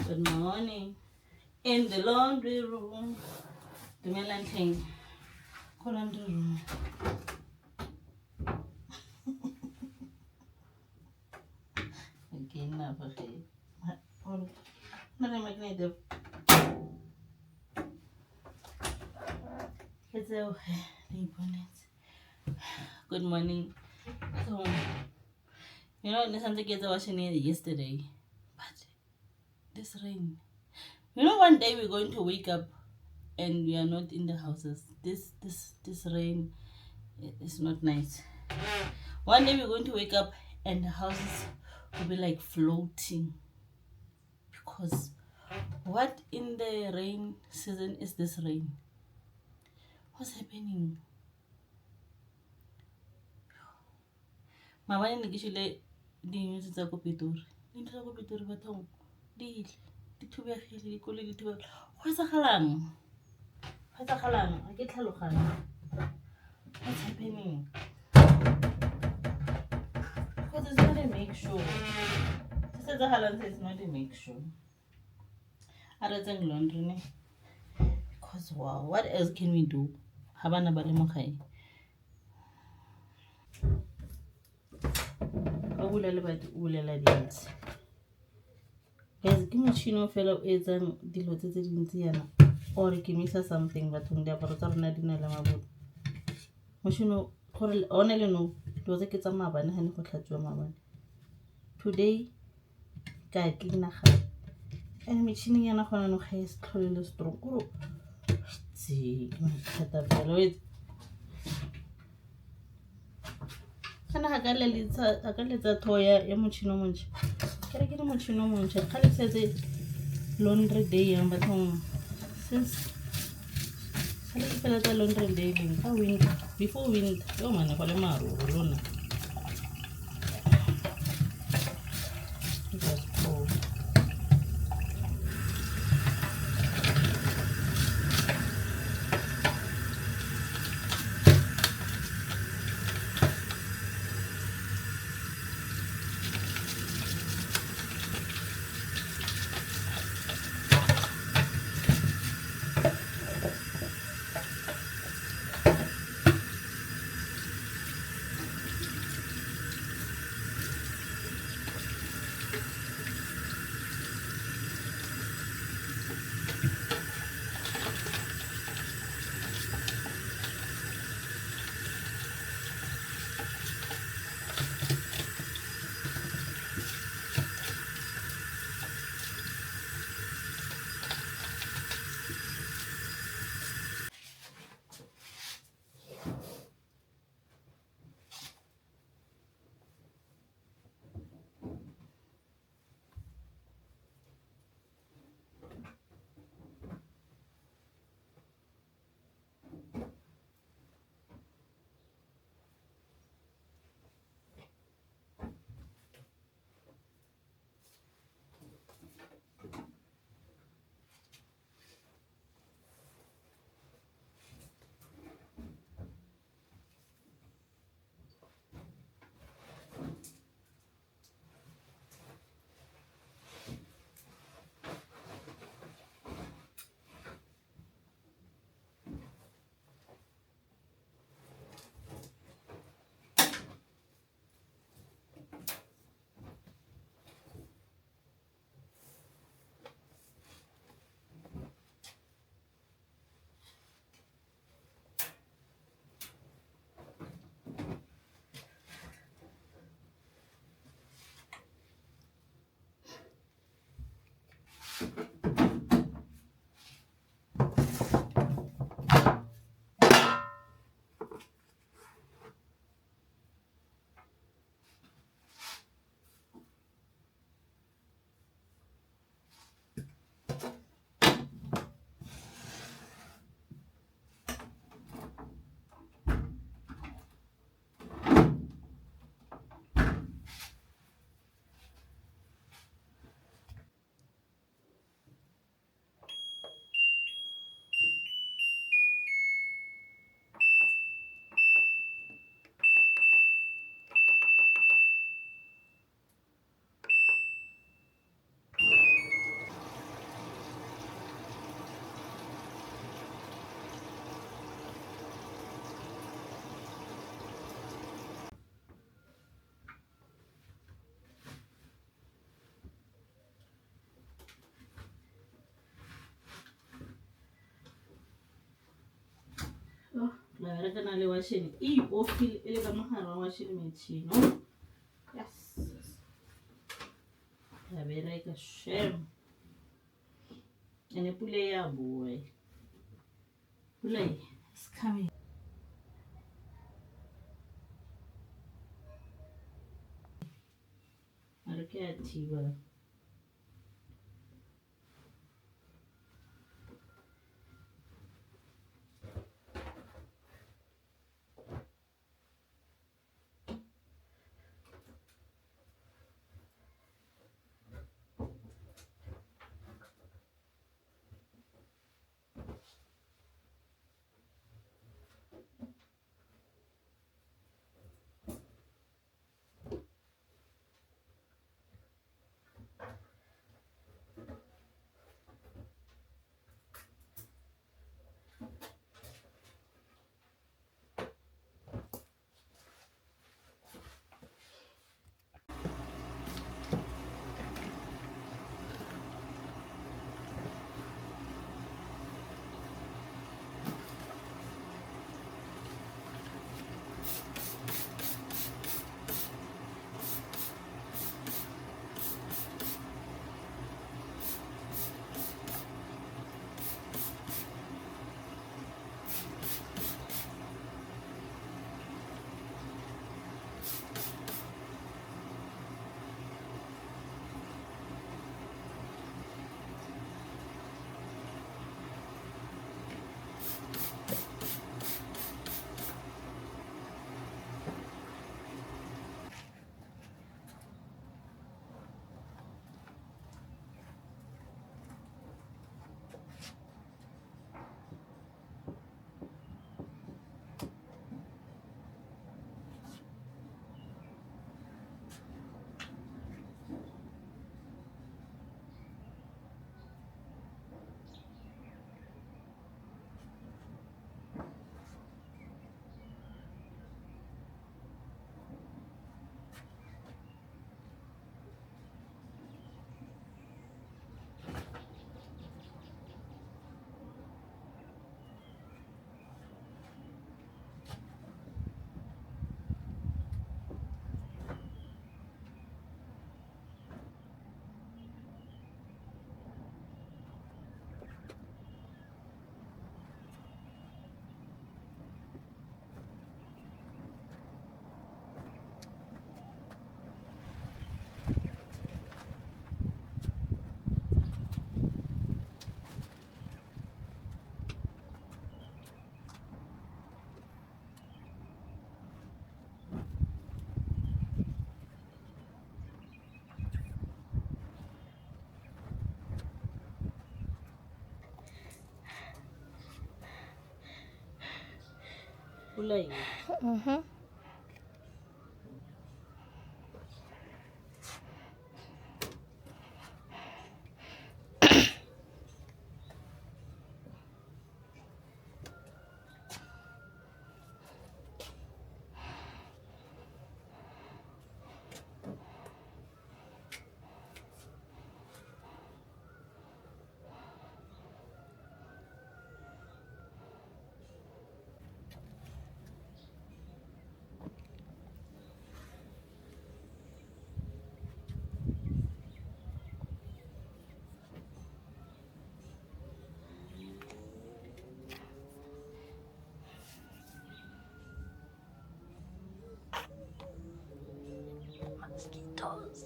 Good morning. In the laundry room. The melanting. Laundry room. Again, never say. Not a magnetic. It's okay. Good morning. So, you know, Nisanta gets washing it yesterday. But this rain. You know, one day we're going to wake up and we are not in the houses. This rain is not nice. One day we're going to wake up and the houses will be like floating. Because what in the rain season is this rain? What's happening? Mama ne gishile di news tsa go Pitori. Di tsa go Pitori bathong. Di thubegile di kole di thubegile. Go tsagalang. Ga ke tlhaloganya. What's happening? Because it's not a make sure. It's not a make sure. I don't think laundry. Because wow, what else can we do? Habana ba le mo gae. Ba bula le ba ulela dintsi. Guys, ke motšhino fela o etsang dilo tse dintsi yana. Or ke misa something bathong diaparo tsa rona di na le mabotse. Motšhino gore ona le no dilo tse ke tsa mabane ga ne go tlhatswa mabane. Today ka clean ga. And machine yana gona no ga is tlholele strong. Go tsi ke mathata fela wait. Kana ga ka letsa thoya ya motšhino montšha. Kere ke motšhino montšha ga le setse laundry day yang bathong since I feel like laundry day before winter. Yo man, go le maru lona. re ka na le washing o feel e le ka mogare wa washing machine. Yes, ya bereka shem. And pula ya boy, pula is coming. Are ke a thiba. Pula e. Mosquitoes.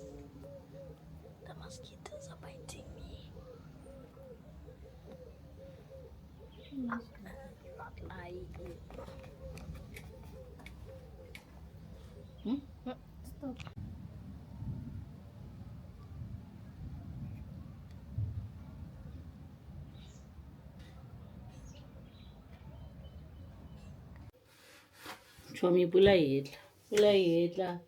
The mosquitoes are biting me. Not lying. Stop. Chomi pula etla. Pula etla.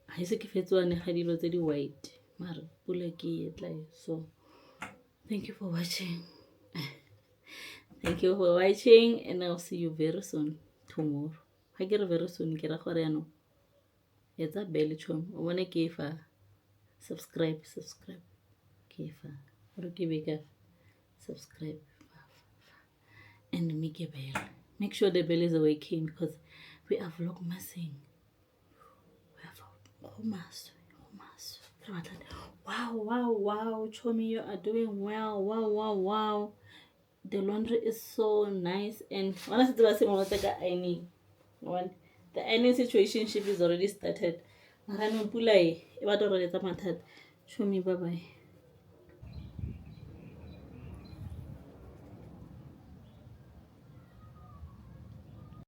Ha se ke fetswane ga dilo tse di white. Mara pula ke etla. So thank you for watching. Thank you for watching, and I'll see you very soon tomorrow. Ha ke re very soon ke ra gore ya no. Etsa bell chom. O bone ke fa subscribe ke fa. Re ke be ka subscribe and make a bell. make sure the bell is awakened because we are vlogmasing. We are vlogmas. Wow, Chomi, you are doing well. Wow. The laundry is so nice, and honestly, the ironing situation is already started. Chomi, bye bye.